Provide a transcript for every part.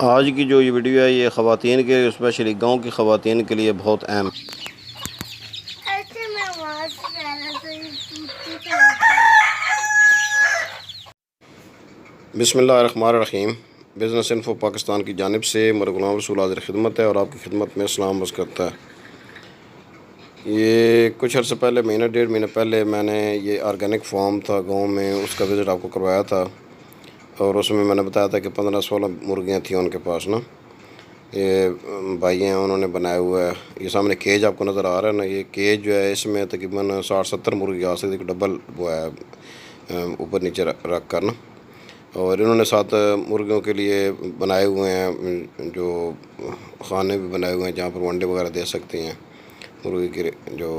آج کی جو یہ ویڈیو ہے یہ خواتین کے اسپیشلی گاؤں کی خواتین کے لیے بہت اہم ہے۔ بسم اللہ الرحمن الرحیم۔ بزنس انفو پاکستان کی جانب سے میرا غلام رسول حاضر خدمت ہے اور آپ کی خدمت میں سلام عرض کرتا ہے۔ یہ کچھ عرصہ پہلے مہینہ ڈیڑھ مہینہ پہلے میں نے یہ آرگینک فارم تھا گاؤں میں، اس کا وزٹ آپ کو کروایا تھا، اور اس میں نے بتایا تھا کہ 15-16 مرغیاں تھیں ان کے پاس نا۔ یہ بھائی ہیں انہوں نے بنایا ہوا ہے، یہ سامنے کیج آپ کو نظر آ رہا ہے نا، یہ کیج جو ہے اس میں تقریباً 60-70 مرغی آ سکتی، ڈبل وہ ہے اوپر نیچے رکھ کر نا۔ اور انہوں نے 7 مرغیوں کے لیے بنائے ہوئے ہیں جو خانے بھی بنائے ہوئے ہیں جہاں پر وہ انڈے وغیرہ دے سکتے ہیں۔ مرغی کے جو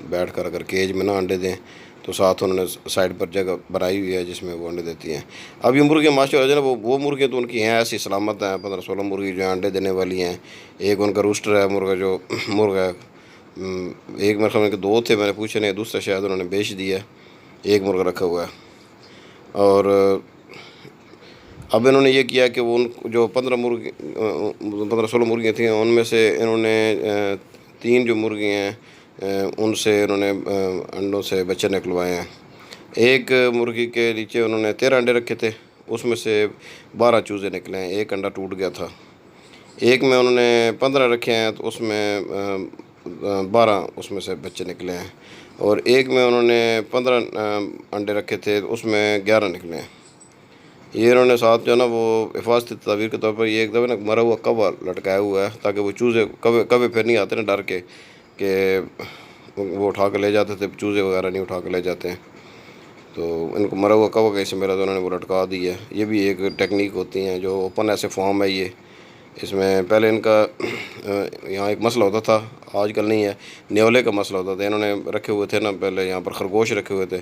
بیٹھ کر اگر کیج میں نہ انڈے دیں تو ساتھ انہوں نے سائڈ پر جگہ بنائی ہوئی ہے جس میں وہ انڈے دیتی ہیں۔ اب یہ مرغیاں ماشاء اللہ جو ہے وہ مرغیاں تو ان کی ہیں ایسی سلامت ہیں، 15-16 مرغی جو ہیں انڈے دینے والی ہیں۔ ایک ان کا روسٹر ہے مرغا ہے، ایک میرے خیال میں 2 تھے، میں نے پوچھے نہیں، دوسرا شاید انہوں نے بیچ دیا ہے، ایک مرغا رکھا ہوا ہے۔ اور اب انہوں نے یہ کیا کہ وہ جو 15-16 مرغیاں تھیں ان میں سے انہوں نے 3 جو مرغی ہیں ان سے انہوں نے انڈوں سے بچے نکلوائے ہیں۔ ایک مرغی کے نیچے انہوں نے 13 انڈے رکھے تھے، اس میں سے 12 چوزے نکلے ہیں، ایک انڈا ٹوٹ گیا تھا۔ ایک میں انہوں نے 15 رکھے ہیں تو اس میں 12 اس میں سے بچے نکلے ہیں، اور ایک میں انہوں نے 15 انڈے رکھے تھے تو اس میں 11 نکلے ہیں۔ یہ انہوں نے ساتھ جو ہے نا وہ حفاظتی تدابیر کے طور پر یہ ایک دفعہ نا مرا ہوا کوا لٹکایا ہوا ہے تاکہ وہ چوزے کبے پھر نہیں آتے نا ڈر کے کہ وہ اٹھا کے لے جاتے تھے، چوزے وغیرہ نہیں اٹھا کے لے جاتے ہیں، تو ان کو مرا ہوا کوا کیسے میرا تو انہوں نے وہ لٹکا دی ہے۔ یہ بھی ایک ٹیکنیک ہوتی ہیں جو اوپن ایسے فارم ہے یہ، اس میں پہلے ان کا یہاں ایک مسئلہ ہوتا تھا، آج کل نہیں ہے، نیولے کا مسئلہ ہوتا تھا۔ انہوں نے رکھے ہوئے تھے نا پہلے یہاں پر خرگوش رکھے ہوئے تھے،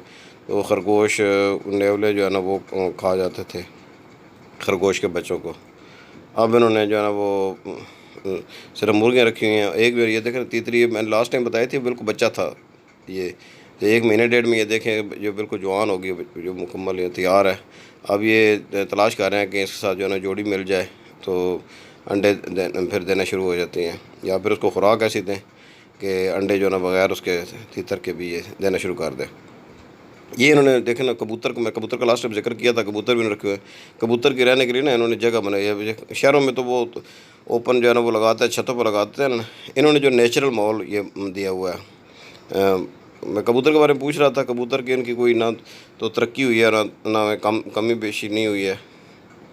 تو وہ خرگوش نیولے جو ہے نا وہ کھا جاتے تھے خرگوش کے بچوں کو۔ اب انہوں نے جو ہے نا وہ صرف مرغیاں رکھی ہوئی ہیں۔ ایک بار یہ دیکھیں تیتری میں نے لاسٹ ٹائم بتائی تھی بالکل بچہ تھا، یہ 1 مہینے ڈیڑھ میں یہ دیکھیں جو بالکل جوان ہوگی، جو مکمل یہ تیار ہے۔ اب یہ تلاش کر رہے ہیں کہ اس کے ساتھ جو ہے نا جوڑی مل جائے تو انڈے پھر دینا شروع ہو جاتے ہیں، یا پھر اس کو خوراک ایسی دیں کہ انڈے جو ہے نا بغیر اس کے تیتر کے بھی یہ دینا شروع کر دیں۔ یہ انہوں نے دیکھیں نا میں کبوتر کا لاسٹ ٹائم ذکر کیا تھا، کبوتر بھی انہوں نے رکھے ہوئے ہیں۔ کبوتر کے رہنے کے لیے نا انہوں نے جگہ بنائی ہے، شہروں میں تو وہ اوپن جو ہے نا وہ لگاتے ہیں، چھتوں پر لگاتے ہیں نا، انہوں نے جو نیچرل ماحول یہ دیا ہوا ہے۔ میں کبوتر کے بارے میں پوچھ رہا تھا، کبوتر کی ان کی کوئی نہ تو ترقی ہوئی ہے نہ کمی بیشی نہیں ہوئی ہے۔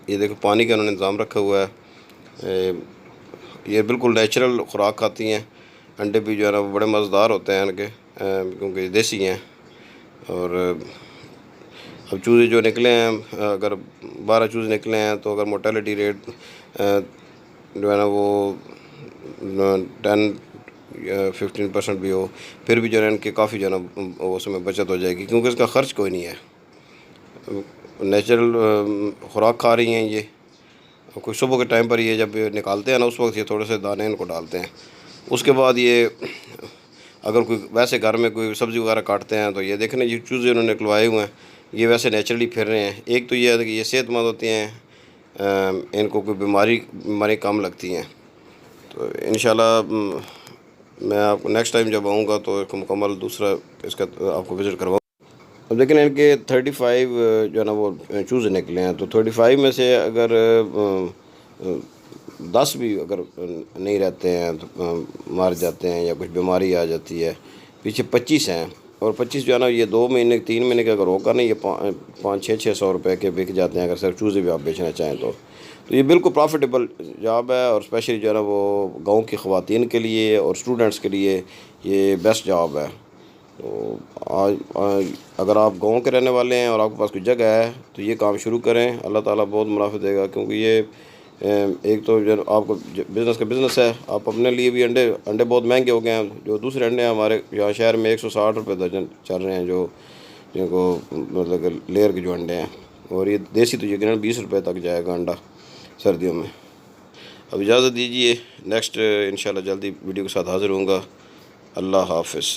یہ دیکھو پانی کا انہوں نے انتظام رکھا ہوا ہے، یہ بالکل نیچرل خوراک کھاتی ہیں۔ انڈے بھی جو ہے نا وہ بڑے مزیدار ہوتے ہیں ان کے، کیونکہ یہ دیسی ہیں۔ اور اب چوزے جو نکلے ہیں، اگر 12 چوزے نکلے ہیں تو اگر موٹیلٹی ریٹ جو ہے نا وہ 10-15% بھی ہو، پھر بھی جو ہے ان کے کافی جو ہے نا اس میں بچت ہو جائے گی، کیونکہ اس کا خرچ کوئی نہیں ہے، نیچرل خوراک کھا رہی ہیں۔ یہ کوئی صبح کے ٹائم پر یہ جب نکالتے ہیں نا اس وقت یہ تھوڑے سے دانے ان کو ڈالتے ہیں، اس کے بعد یہ اگر کوئی ویسے گھر میں کوئی سبزی وغیرہ کاٹتے ہیں تو یہ دیکھیں یہ چوزے انہوں نے نکلوائے ہوئے ہیں، یہ ویسے نیچرلی پھر رہے ہیں۔ ایک تو یہ ہے کہ یہ صحت مند ہوتے ہیں، ان کو کوئی بیماری کم لگتی ہیں۔ تو انشاءاللہ میں آپ کو نیکسٹ ٹائم جب آؤں گا تو ایک مکمل دوسرا اس کا آپ کو وزٹ کرواؤں۔ اب لیکن ان کے 35 جو ہے نا وہ چوزے نکلے ہیں، تو 35 میں سے اگر 10 بھی اگر نہیں رہتے ہیں تو مر جاتے ہیں یا کچھ بیماری آ جاتی ہے، پیچھے 25 ہیں، اور 25 جو ہے نا یہ 2 مہینے 3 مہینے کے اگر ہوگا نہیں، یہ 500-600 روپے کے بک جاتے ہیں اگر صرف چوزے بھی آپ بیچنا چاہیں تو یہ بالکل پروفیٹیبل جاب ہے، اور اسپیشلی جو ہے نا وہ گاؤں کی خواتین کے لیے اور اسٹوڈنٹس کے لیے یہ بیسٹ جاب ہے۔ تو اگر آپ گاؤں کے رہنے والے ہیں اور آپ کے پاس کوئی جگہ ہے تو یہ کام شروع کریں، اللہ تعالیٰ بہت منافع دے گا، کیونکہ یہ ایک تو جو آپ کو بزنس ہے، آپ اپنے لیے بھی انڈے بہت مہنگے ہو گئے ہیں، جو دوسرے انڈے ہیں ہمارے یہاں شہر میں 160 روپے درجن چل رہے ہیں، جو جن کو مطلب کہ لیئر کے جو انڈے ہیں، اور یہ دیسی تو یقیناً 20 روپے تک جائے گا انڈا سردیوں میں۔ اب اجازت دیجیے، نیکسٹ انشاءاللہ جلدی ویڈیو کے ساتھ حاضر ہوں گا۔ اللہ حافظ۔